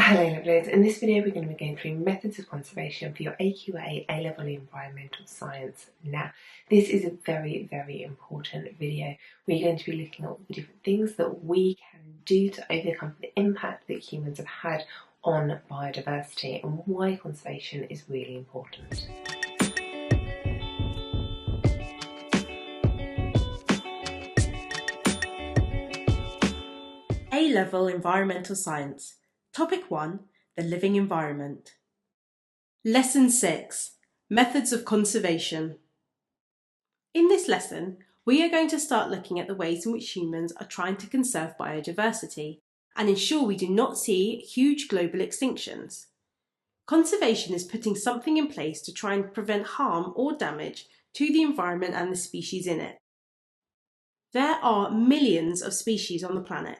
Hello lovelies, in this video we're going to be going through methods of conservation for your AQA A-Level Environmental Science. Now, this is a very important video. We're going to be looking at all the different things that we can do to overcome the impact that humans have had on biodiversity and why conservation is really important. A-Level Environmental Science. Topic 1. The Living Environment. Lesson 6. Methods of Conservation. In this lesson, we are going to start looking at the ways in which humans are trying to conserve biodiversity and ensure we do not see huge global extinctions. Conservation is putting something in place to try and prevent harm or damage to the environment and the species in it. There are millions of species on the planet.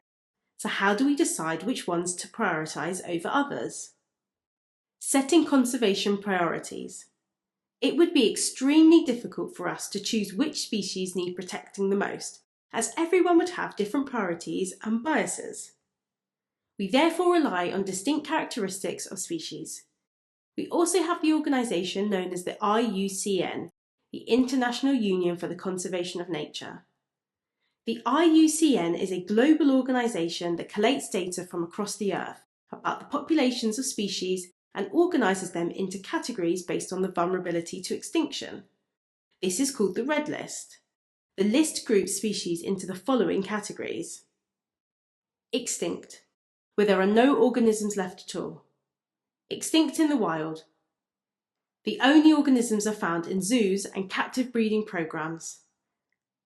So how do we decide which ones to prioritise over others? Setting conservation priorities. It would be extremely difficult for us to choose which species need protecting the most, as everyone would have different priorities and biases. We therefore rely on distinct characteristics of species. We also have the organisation known as the IUCN, the International Union for the Conservation of Nature. The IUCN is a global organisation that collates data from across the Earth about the populations of species and organises them into categories based on the vulnerability to extinction. This is called the Red List. The list groups species into the following categories. Extinct, where there are no organisms left at all. Extinct in the wild. The only organisms are found in zoos and captive breeding programs.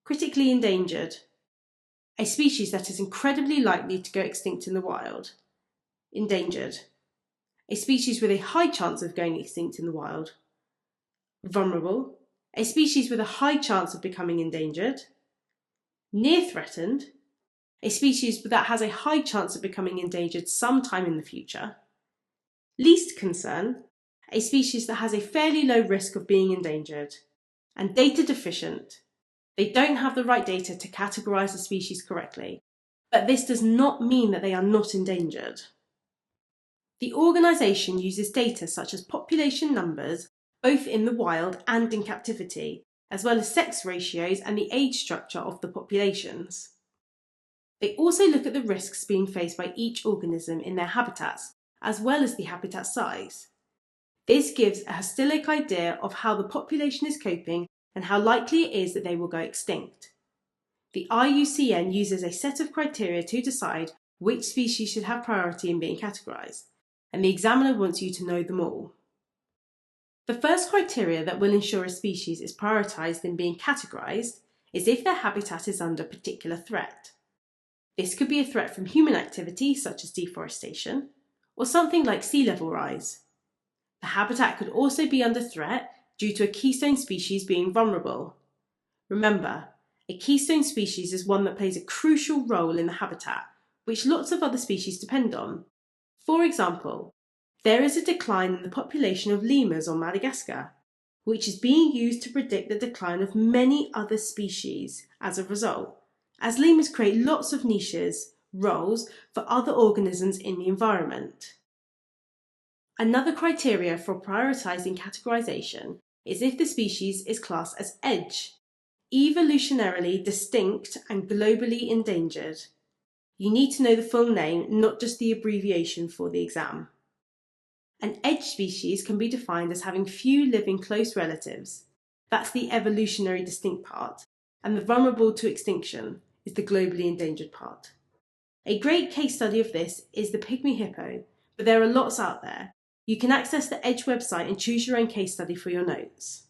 Critically endangered. A species that is incredibly likely to go extinct in the wild. Endangered. A species with a high chance of going extinct in the wild. Vulnerable. A species with a high chance of becoming endangered. Near threatened. A species that has a high chance of becoming endangered sometime in the future. Least concern. A species that has a fairly low risk of being endangered. And data deficient. They don't have the right data to categorise the species correctly, but this does not mean that they are not endangered. The organisation uses data such as population numbers, both in the wild and in captivity, as well as sex ratios and the age structure of the populations. They also look at the risks being faced by each organism in their habitats, as well as the habitat size. This gives a holistic idea of how the population is coping and how likely it is that they will go extinct. The IUCN uses a set of criteria to decide which species should have priority in being categorised, and the examiner wants you to know them all. The first criteria that will ensure a species is prioritised in being categorised is if their habitat is under particular threat. This could be a threat from human activity such as deforestation, or something like sea level rise. The habitat could also be under threat due to a keystone species being vulnerable. Remember, a keystone species is one that plays a crucial role in the habitat, which lots of other species depend on. For example, there is a decline in the population of lemurs on Madagascar, which is being used to predict the decline of many other species as a result, as lemurs create lots of niches, roles, for other organisms in the environment. Another criteria for prioritising categorisation is if the species is classed as EDGE, evolutionarily distinct and globally endangered. You need to know the full name, not just the abbreviation for the exam. An EDGE species can be defined as having few living close relatives. That's the evolutionary distinct part, and the vulnerable to extinction is the globally endangered part. A great case study of this is the pygmy hippo, but there are lots out there. You can access the EDGE website and choose your own case study for your notes.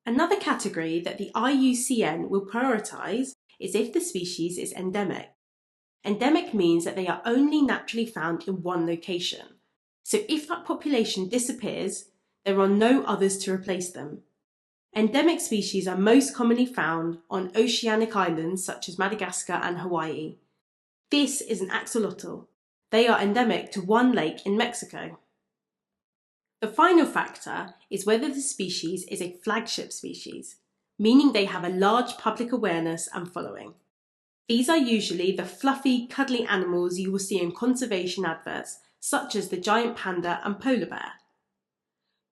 Another category that the IUCN will prioritise is if the species is endemic. Endemic means that they are only naturally found in one location. So if that population disappears, there are no others to replace them. Endemic species are most commonly found on oceanic islands such as Madagascar and Hawaii. This is an axolotl. They are endemic to one lake in Mexico. The final factor is whether the species is a flagship species, meaning they have a large public awareness and following. These are usually the fluffy, cuddly animals you will see in conservation adverts such as the giant panda and polar bear.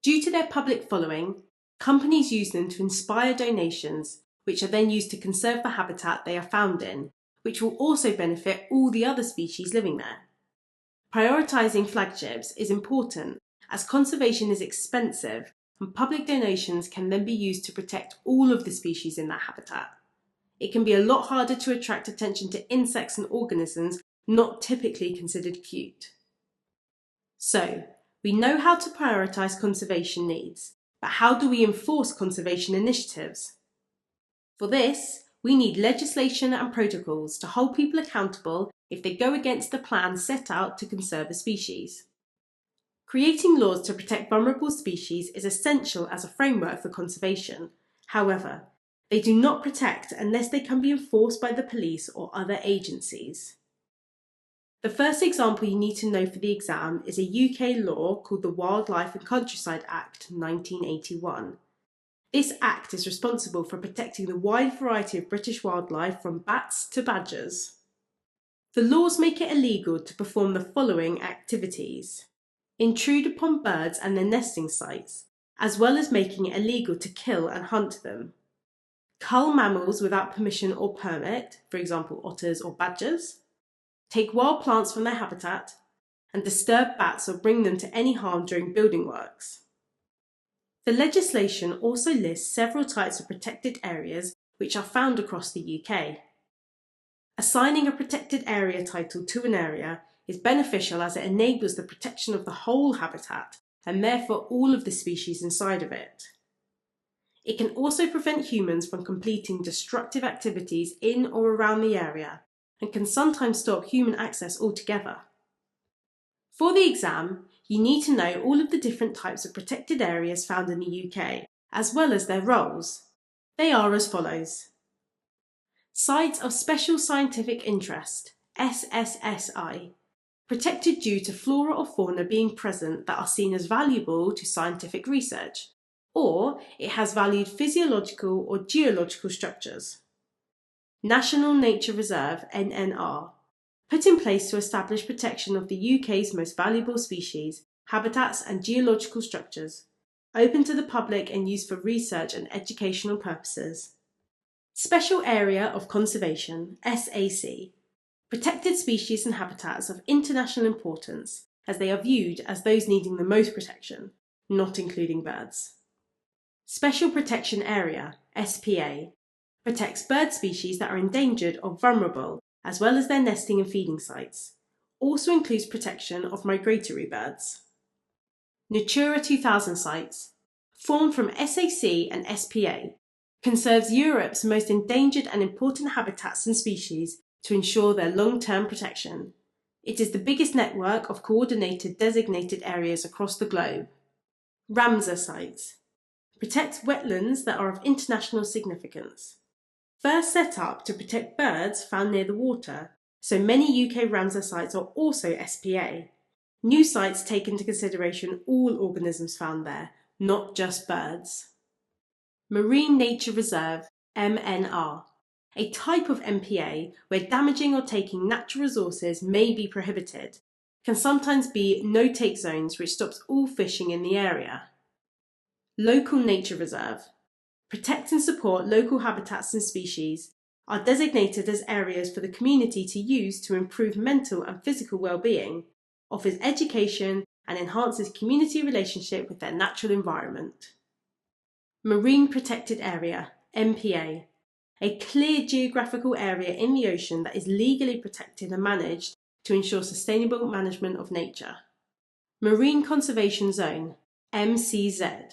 Due to their public following, companies use them to inspire donations, which are then used to conserve the habitat they are found in, which will also benefit all the other species living there. Prioritising flagships is important as conservation is expensive and public donations can then be used to protect all of the species in that habitat. It can be a lot harder to attract attention to insects and organisms not typically considered cute. So, we know how to prioritise conservation needs, but how do we enforce conservation initiatives? For this, we need legislation and protocols to hold people accountable if they go against the plan set out to conserve a species. Creating laws to protect vulnerable species is essential as a framework for conservation. However, they do not protect unless they can be enforced by the police or other agencies. The first example you need to know for the exam is a UK law called the Wildlife and Countryside Act 1981. This act is responsible for protecting the wide variety of British wildlife from bats to badgers. The laws make it illegal to perform the following activities: intrude upon birds and their nesting sites, as well as making it illegal to kill and hunt them; cull mammals without permission or permit, for example otters or badgers; take wild plants from their habitat; and disturb bats or bring them to any harm during building works. The legislation also lists several types of protected areas which are found across the UK. Assigning a protected area title to an area is beneficial as it enables the protection of the whole habitat and therefore all of the species inside of it. It can also prevent humans from completing destructive activities in or around the area and can sometimes stop human access altogether. For the exam, you need to know all of the different types of protected areas found in the UK, as well as their roles. They are as follows: Sites of Special Scientific Interest, SSSI, protected due to flora or fauna being present that are seen as valuable to scientific research, or it has valued physiological or geological structures. National Nature Reserve, NNR, put in place to establish protection of the UK's most valuable species, habitats and geological structures, open to the public and used for research and educational purposes. Special Area of Conservation, SAC, protected species and habitats of international importance as they are viewed as those needing the most protection, not including birds. Special Protection Area, SPA, protects bird species that are endangered or vulnerable, as well as their nesting and feeding sites. Also includes protection of migratory birds. Natura 2000 sites, formed from SAC and SPA, conserves Europe's most endangered and important habitats and species to ensure their long-term protection. It is the biggest network of coordinated designated areas across the globe. Ramsar sites, protects wetlands that are of international significance. First set up to protect birds found near the water, so many UK Ramsar sites are also SPA. New sites take into consideration all organisms found there, not just birds. Marine Nature Reserve, MNR, a type of MPA where damaging or taking natural resources may be prohibited, can sometimes be no-take zones which stops all fishing in the area. Local Nature Reserve, protect and support local habitats and species, are designated as areas for the community to use to improve mental and physical well-being, offers education and enhances community relationship with their natural environment. Marine Protected Area, MPA, a clear geographical area in the ocean that is legally protected and managed to ensure sustainable management of nature. Marine Conservation Zone, MCZ,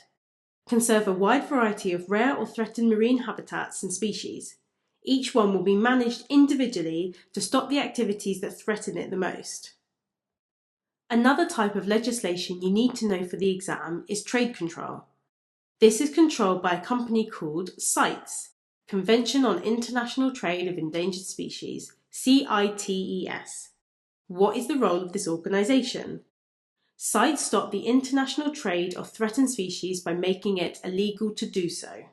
conserve a wide variety of rare or threatened marine habitats and species. Each one will be managed individually to stop the activities that threaten it the most. Another type of legislation you need to know for the exam is trade control. This is controlled by a company called CITES, Convention on International Trade of Endangered Species, CITES. What is the role of this organisation? CITES stop the international trade of threatened species by making it illegal to do so.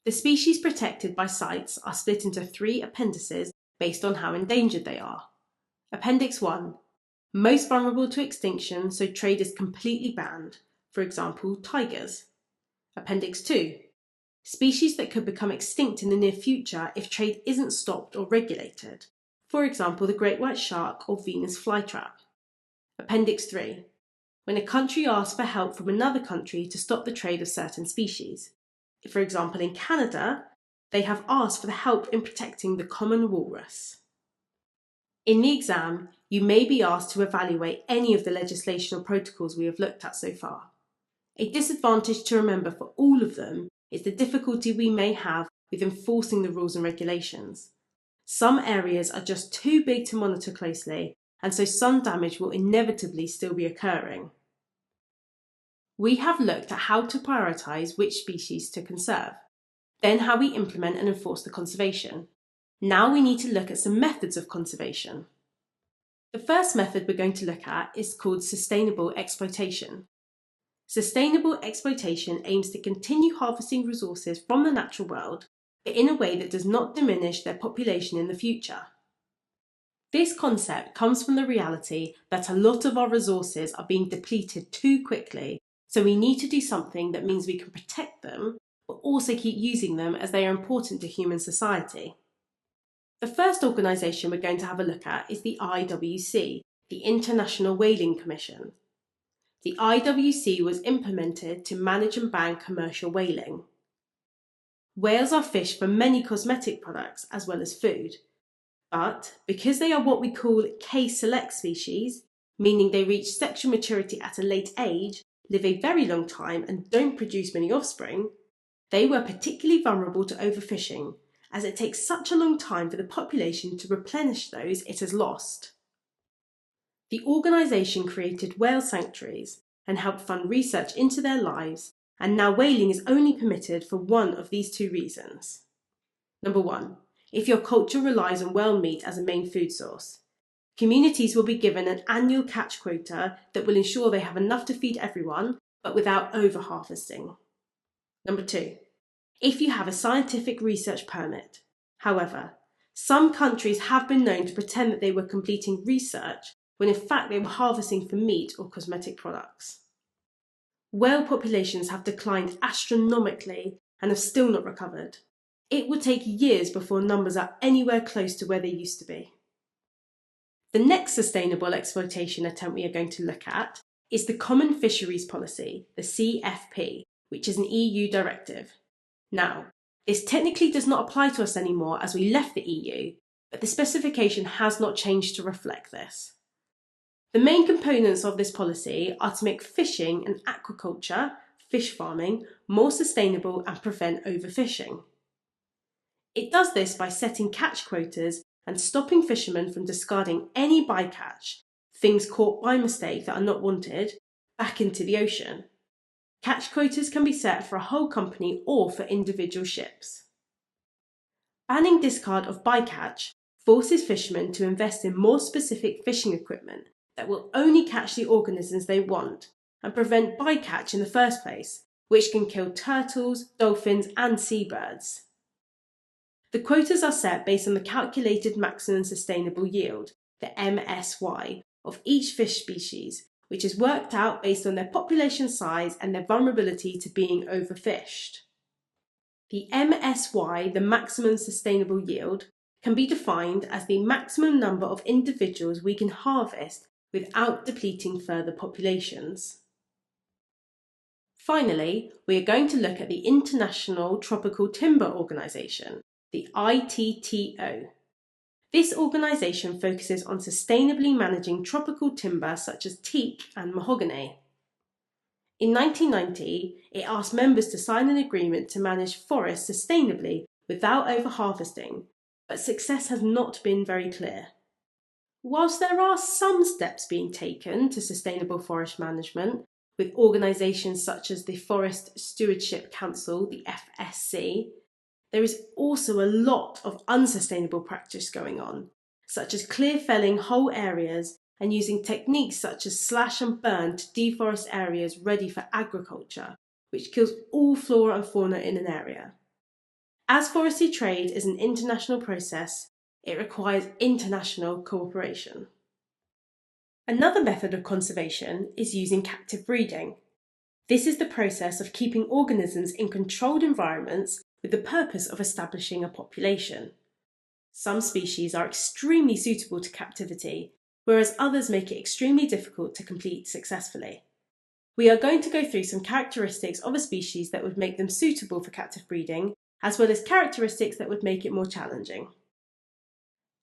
The species protected by CITES are split into 3 appendices based on how endangered they are. Appendix 1, Most vulnerable to extinction, so trade is completely banned. For example, tigers. Appendix 2. Species that could become extinct in the near future if trade isn't stopped or regulated. For example, the great white shark or Venus flytrap. Appendix 3. When a country asks for help from another country to stop the trade of certain species. For example, in Canada, they have asked for the help in protecting the common walrus. In the exam, you may be asked to evaluate any of the legislation or protocols we have looked at so far. A disadvantage to remember for all of them is the difficulty we may have with enforcing the rules and regulations. Some areas are just too big to monitor closely, and so some damage will inevitably still be occurring. We have looked at how to prioritise which species to conserve, then how we implement and enforce the conservation. Now we need to look at some methods of conservation. The first method we're going to look at is called sustainable exploitation. Sustainable exploitation aims to continue harvesting resources from the natural world, but in a way that does not diminish their population in the future. This concept comes from the reality that a lot of our resources are being depleted too quickly, so we need to do something that means we can protect them, but also keep using them as they are important to human society. The first organisation we're going to have a look at is the IWC, the International Whaling Commission. The IWC was implemented to manage and ban commercial whaling. Whales are fished for many cosmetic products as well as food, but because they are what we call K-select species, meaning they reach sexual maturity at a late age, live a very long time and don't produce many offspring, they were particularly vulnerable to overfishing, as it takes such a long time for the population to replenish those it has lost. The organisation created whale sanctuaries and helped fund research into their lives, and now whaling is only permitted for one of these two reasons. Number 1. If your culture relies on whale meat as a main food source. Communities will be given an annual catch quota that will ensure they have enough to feed everyone, but without over-harvesting. Number 2. If you have a scientific research permit. However, some countries have been known to pretend that they were completing research when in fact they were harvesting for meat or cosmetic products. Whale populations have declined astronomically and have still not recovered. It would take years before numbers are anywhere close to where they used to be. The next sustainable exploitation attempt we are going to look at is the Common Fisheries Policy, the CFP, which is an EU directive. Now, this technically does not apply to us anymore as we left the EU, but the specification has not changed to reflect this. The main components of this policy are to make fishing and aquaculture, fish farming, more sustainable and prevent overfishing. It does this by setting catch quotas and stopping fishermen from discarding any bycatch, things caught by mistake that are not wanted, back into the ocean. Catch quotas can be set for a whole company or for individual ships. Banning discard of bycatch forces fishermen to invest in more specific fishing equipment that will only catch the organisms they want and prevent bycatch in the first place, which can kill turtles, dolphins and seabirds. The quotas are set based on the calculated maximum sustainable yield, the MSY, of each fish species, which is worked out based on their population size and their vulnerability to being overfished. The MSY, the maximum sustainable yield, can be defined as the maximum number of individuals we can harvest without depleting further populations. Finally, we are going to look at the International Tropical Timber Organization, the ITTO. This organisation focuses on sustainably managing tropical timber such as teak and mahogany. In 1990, it asked members to sign an agreement to manage forests sustainably without over-harvesting, but success has not been very clear. Whilst there are some steps being taken to sustainable forest management, with organisations such as the Forest Stewardship Council, the FSC, there is also a lot of unsustainable practice going on, such as clear felling whole areas and using techniques such as slash and burn to deforest areas ready for agriculture, which kills all flora and fauna in an area. As forestry trade is an international process, it requires international cooperation. Another method of conservation is using captive breeding. This is the process of keeping organisms in controlled environments with the purpose of establishing a population. Some species are extremely suitable to captivity, whereas others make it extremely difficult to complete successfully. We are going to go through some characteristics of a species that would make them suitable for captive breeding, as well as characteristics that would make it more challenging.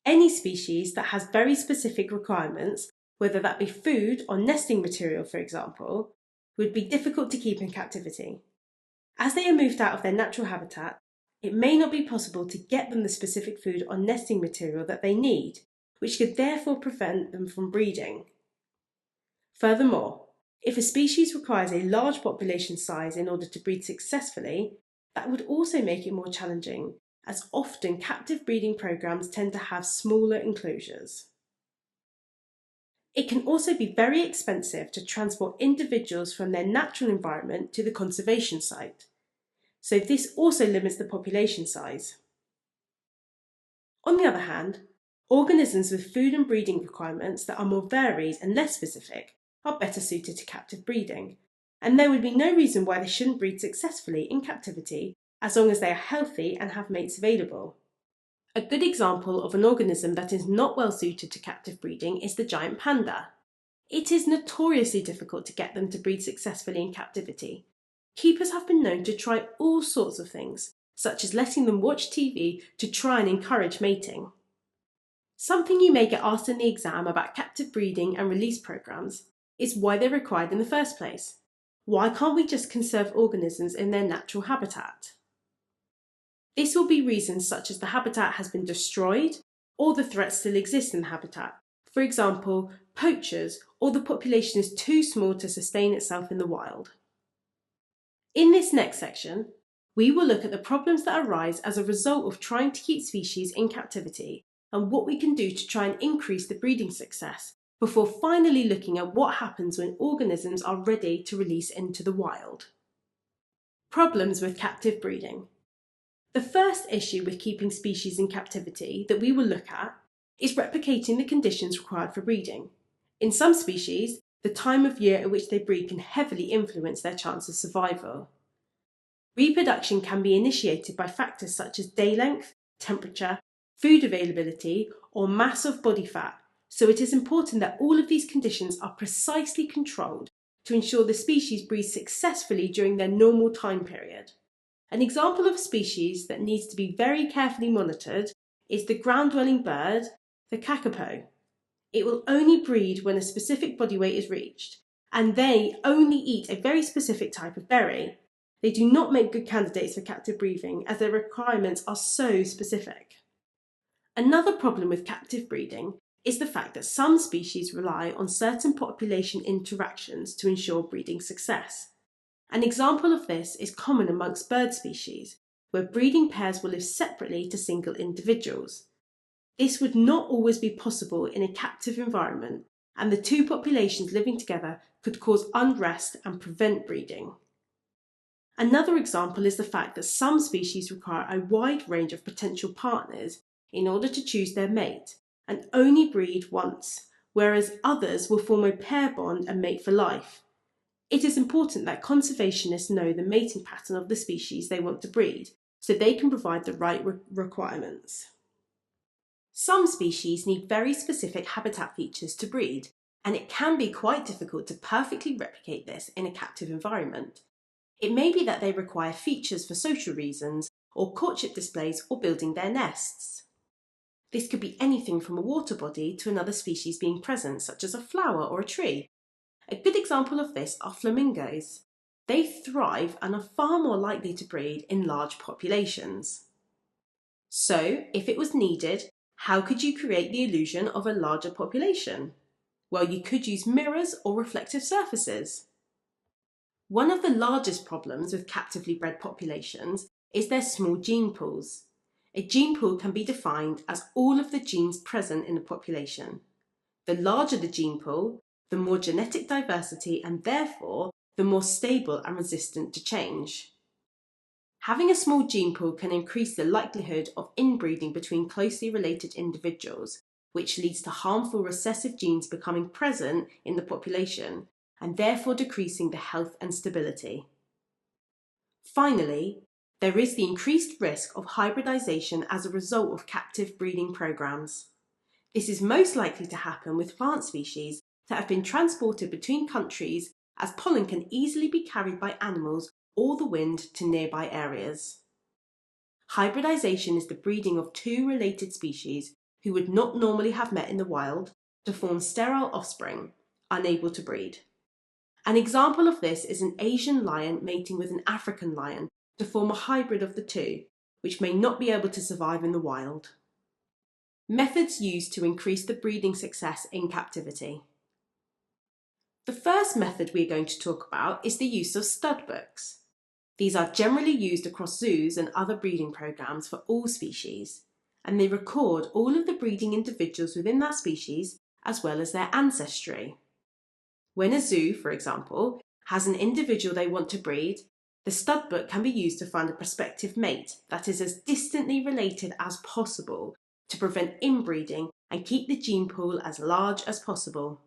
Any species that has very specific requirements, whether that be food or nesting material, for example, would be difficult to keep in captivity. As they are moved out of their natural habitat, it may not be possible to get them the specific food or nesting material that they need, which could therefore prevent them from breeding. Furthermore, if a species requires a large population size in order to breed successfully, that would also make it more challenging, as often captive breeding programs tend to have smaller enclosures. It can also be very expensive to transport individuals from their natural environment to the conservation site, so this also limits the population size. On the other hand, organisms with food and breeding requirements that are more varied and less specific are better suited to captive breeding, and there would be no reason why they shouldn't breed successfully in captivity as long as they are healthy and have mates available. A good example of an organism that is not well suited to captive breeding is the giant panda. It is notoriously difficult to get them to breed successfully in captivity. Keepers have been known to try all sorts of things, such as letting them watch TV to try and encourage mating. Something you may get asked in the exam about captive breeding and release programs is why they're required in the first place. Why can't we just conserve organisms in their natural habitat? This will be reasons such as the habitat has been destroyed or the threats still exist in the habitat. For example, poachers, or the population is too small to sustain itself in the wild. In this next section, we will look at the problems that arise as a result of trying to keep species in captivity and what we can do to try and increase the breeding success before finally looking at what happens when organisms are ready to release into the wild. Problems with captive breeding. The first issue with keeping species in captivity that we will look at is replicating the conditions required for breeding. In some species, the time of year at which they breed can heavily influence their chance of survival. Reproduction can be initiated by factors such as day length, temperature, food availability, or mass of body fat, so it is important that all of these conditions are precisely controlled to ensure the species breeds successfully during their normal time period. An example of a species that needs to be very carefully monitored is the ground-dwelling bird, the kakapo. It will only breed when a specific body weight is reached, and they only eat a very specific type of berry. They do not make good candidates for captive breeding as their requirements are so specific. Another problem with captive breeding is the fact that some species rely on certain population interactions to ensure breeding success. An example of this is common amongst bird species, where breeding pairs will live separately to single individuals. This would not always be possible in a captive environment, and the two populations living together could cause unrest and prevent breeding. Another example is the fact that some species require a wide range of potential partners in order to choose their mate, and only breed once, whereas others will form a pair bond and mate for life. It is important that conservationists know the mating pattern of the species they want to breed, so they can provide the right requirements. Some species need very specific habitat features to breed, and it can be quite difficult to perfectly replicate this in a captive environment. It may be that they require features for social reasons, or courtship displays, or building their nests. This could be anything from a water body to another species being present, such as a flower or a tree. A good example of this are flamingos. They thrive and are far more likely to breed in large populations. So, if it was needed, how could you create the illusion of a larger population? Well, you could use mirrors or reflective surfaces. One of the largest problems with captively bred populations is their small gene pools. A gene pool can be defined as all of the genes present in a population. The larger the gene pool, the more genetic diversity and therefore the more stable and resistant to change. Having a small gene pool can increase the likelihood of inbreeding between closely related individuals, which leads to harmful recessive genes becoming present in the population and therefore decreasing the health and stability. Finally, there is the increased risk of hybridization as a result of captive breeding programs. This is most likely to happen with plant species that have been transported between countries, as pollen can easily be carried by animals or the wind to nearby areas. Hybridization is the breeding of two related species who would not normally have met in the wild to form sterile offspring, unable to breed. An example of this is an Asian lion mating with an African lion to form a hybrid of the two, which may not be able to survive in the wild. Methods used to increase the breeding success in captivity. The first method we are going to talk about is the use of stud books. These are generally used across zoos and other breeding programs for all species, and they record all of the breeding individuals within that species as well as their ancestry. When a zoo, for example, has an individual they want to breed, the stud book can be used to find a prospective mate that is as distantly related as possible to prevent inbreeding and keep the gene pool as large as possible.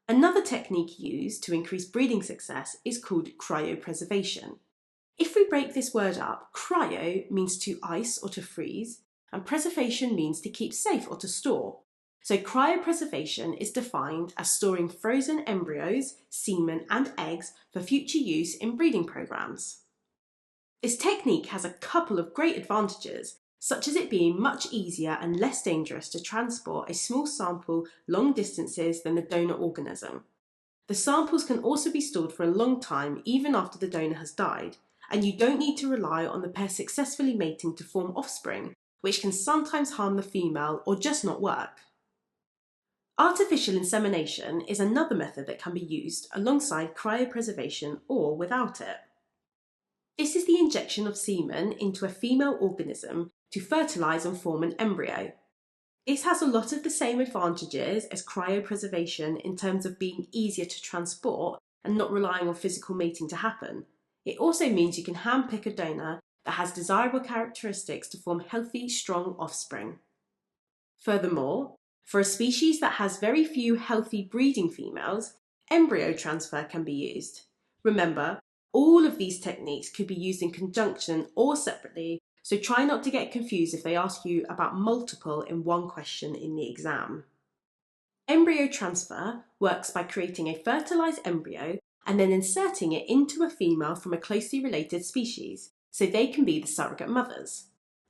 Another technique used to increase breeding success is called cryopreservation. If we break this word up, cryo means to ice or to freeze, and preservation means to keep safe or to store. So cryopreservation is defined as storing frozen embryos, semen and eggs for future use in breeding programs. This technique has a couple of great advantages, such as it being much easier and less dangerous to transport a small sample long distances than the donor organism. The samples can also be stored for a long time even after the donor has died, and you don't need to rely on the pair successfully mating to form offspring, which can sometimes harm the female or just not work. Artificial insemination is another method that can be used alongside cryopreservation or without it. This is the injection of semen into a female organism to fertilise and form an embryo. This has a lot of the same advantages as cryopreservation in terms of being easier to transport and not relying on physical mating to happen. It also means you can handpick a donor that has desirable characteristics to form healthy, strong offspring. Furthermore, for a species that has very few healthy breeding females, embryo transfer can be used. Remember, all of these techniques could be used in conjunction or separately, so try not to get confused if they ask you about multiple in one question in the exam. Embryo transfer works by creating a fertilized embryo and then inserting it into a female from a closely related species, so they can be the surrogate mothers.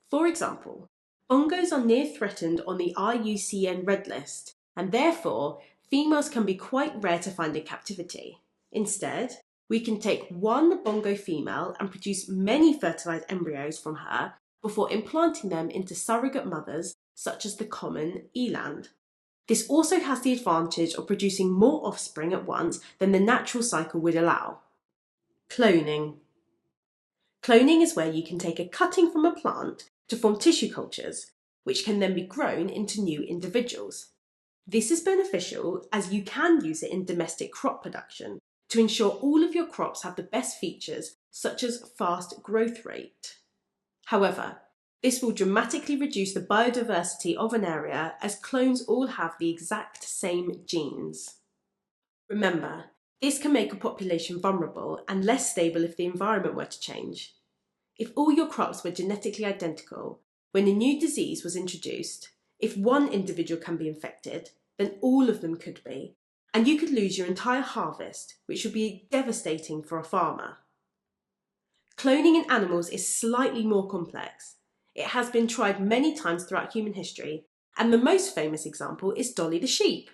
For example, bongos are near threatened on the IUCN Red List, and therefore females can be quite rare to find in captivity. Instead, we can take one bongo female and produce many fertilized embryos from her before implanting them into surrogate mothers such as the common eland. This also has the advantage of producing more offspring at once than the natural cycle would allow. Cloning. Cloning is where you can take a cutting from a plant to form tissue cultures, which can then be grown into new individuals. This is beneficial as you can use it in domestic crop production to ensure all of your crops have the best features, such as fast growth rate. However, this will dramatically reduce the biodiversity of an area as clones all have the exact same genes. Remember, this can make a population vulnerable and less stable if the environment were to change. If all your crops were genetically identical, when a new disease was introduced, if one individual can be infected, then all of them could be, and you could lose your entire harvest, which would be devastating for a farmer. Cloning in animals is slightly more complex. It has been tried many times throughout human history, and the most famous example is Dolly the sheep.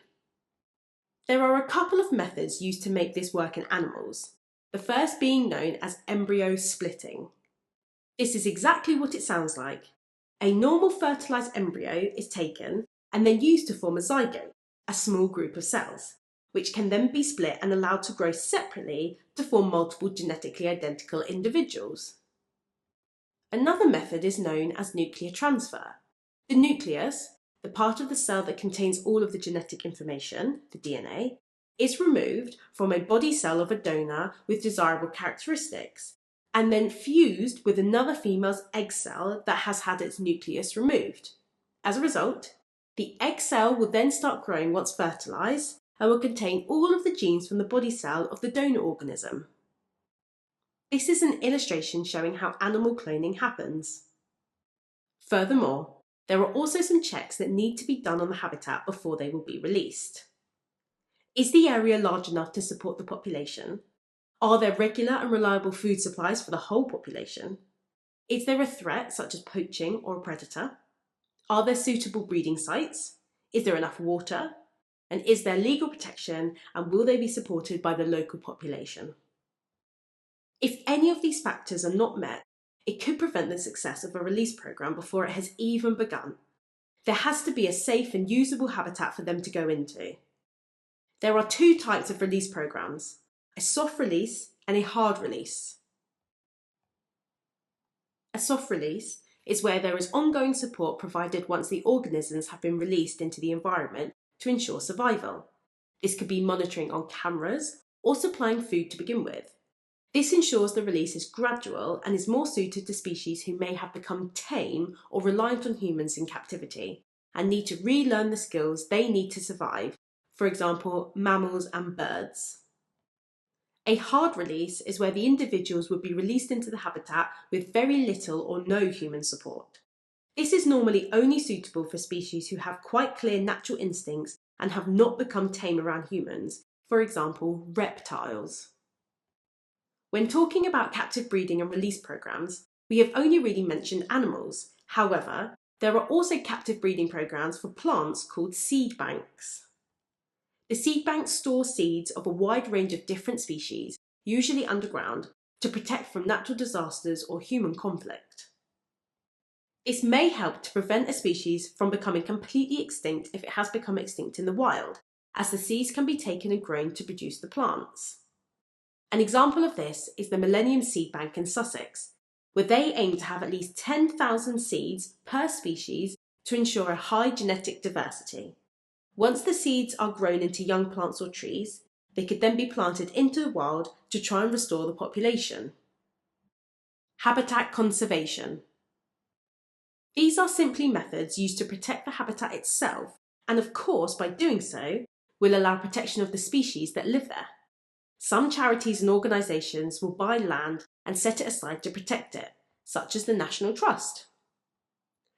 There are a couple of methods used to make this work in animals, the first being known as embryo splitting. This is exactly what it sounds like. A normal fertilised embryo is taken and then used to form a zygote, a small group of cells, which can then be split and allowed to grow separately to form multiple genetically identical individuals. Another method is known as nuclear transfer. The nucleus, the part of the cell that contains all of the genetic information, the DNA, is removed from a body cell of a donor with desirable characteristics, and then fused with another female's egg cell that has had its nucleus removed. As a result, The egg cell will then start growing once fertilised and will contain all of the genes from the body cell of the donor organism. This is an illustration showing how animal cloning happens. Furthermore, there are also some checks that need to be done on the habitat before they will be released. Is the area large enough to support the population? Are there regular and reliable food supplies for the whole population? Is there a threat such as poaching or a predator? Are there suitable breeding sites? Is there enough water? And is there legal protection, and will they be supported by the local population? If any of these factors are not met, it could prevent the success of a release programme before it has even begun. There has to be a safe and usable habitat for them to go into. There are two types of release programmes, a soft release and a hard release. A soft release is where there is ongoing support provided once the organisms have been released into the environment to ensure survival. This could be monitoring on cameras or supplying food to begin with. This ensures the release is gradual and is more suited to species who may have become tame or reliant on humans in captivity and need to relearn the skills they need to survive, for example, mammals and birds. A hard release is where the individuals would be released into the habitat with very little or no human support. This is normally only suitable for species who have quite clear natural instincts and have not become tame around humans, for example, reptiles. When talking about captive breeding and release programs, we have only really mentioned animals. However, there are also captive breeding programs for plants called seed banks. The seed banks store seeds of a wide range of different species, usually underground, to protect from natural disasters or human conflict. This may help to prevent a species from becoming completely extinct if it has become extinct in the wild, as the seeds can be taken and grown to produce the plants. An example of this is the Millennium Seed Bank in Sussex, where they aim to have at least 10,000 seeds per species to ensure a high genetic diversity. Once the seeds are grown into young plants or trees, they could then be planted into the wild to try and restore the population. Habitat conservation. These are simply methods used to protect the habitat itself, and of course, by doing so, will allow protection of the species that live there. Some charities and organisations will buy land and set it aside to protect it, such as the National Trust.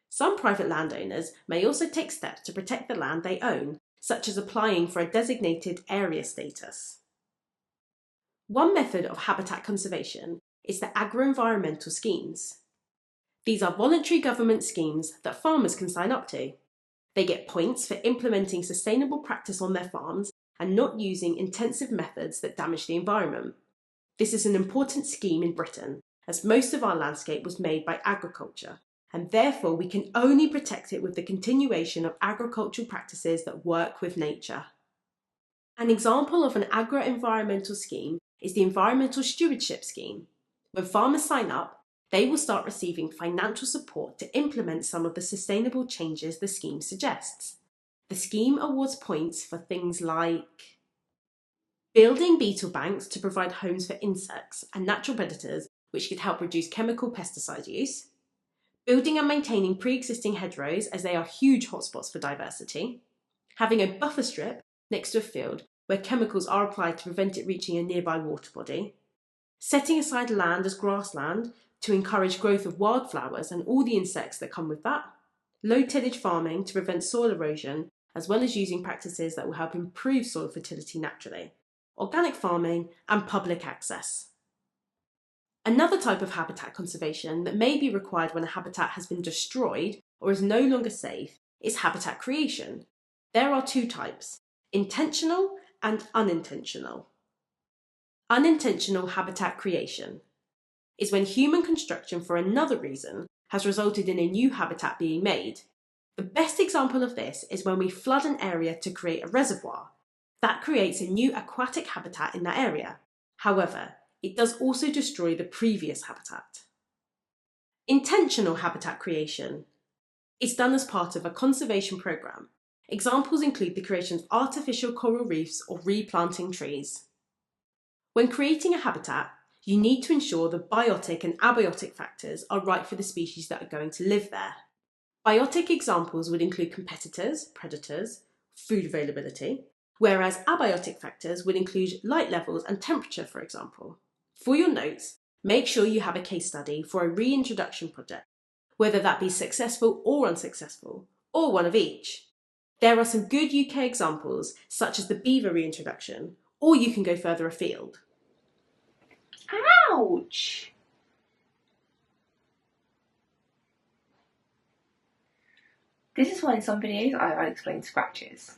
Some private landowners may also take steps to protect the land they own, such as applying for a designated area status. One method of habitat conservation is the agro-environmental schemes. These are voluntary government schemes that farmers can sign up to. They get points for implementing sustainable practice on their farms and not using intensive methods that damage the environment. This is an important scheme in Britain, as most of our landscape was made by agriculture, and therefore we can only protect it with the continuation of agricultural practices that work with nature. An example of an agro-environmental scheme is the Environmental Stewardship Scheme. When farmers sign up, they will start receiving financial support to implement some of the sustainable changes the scheme suggests. The scheme awards points for things like building beetle banks to provide homes for insects and natural predators which could help reduce chemical pesticide use, building and maintaining pre-existing hedgerows as they are huge hotspots for diversity, having a buffer strip next to a field where chemicals are applied to prevent it reaching a nearby water body, setting aside land as grassland to encourage growth of wildflowers and all the insects that come with that, low-tillage farming to prevent soil erosion, as well as using practices that will help improve soil fertility naturally, organic farming, and public access. Another type of habitat conservation that may be required when a habitat has been destroyed or is no longer safe is habitat creation. There are two types, intentional and unintentional. Unintentional habitat creation is when human construction for another reason has resulted in a new habitat being made. The best example of this is when we flood an area to create a reservoir. That creates a new aquatic habitat in that area. However, it does also destroy the previous habitat. Intentional habitat creation is done as part of a conservation programme. Examples include the creation of artificial coral reefs or replanting trees. When creating a habitat, you need to ensure the biotic and abiotic factors are right for the species that are going to live there. Biotic examples would include competitors, predators, food availability, whereas abiotic factors would include light levels and temperature, for example. For your notes, make sure you have a case study for a reintroduction project, whether that be successful or unsuccessful, or one of each. There are some good UK examples, such as the beaver reintroduction, or you can go further afield. Ouch! This is why in some videos I've explained scratches.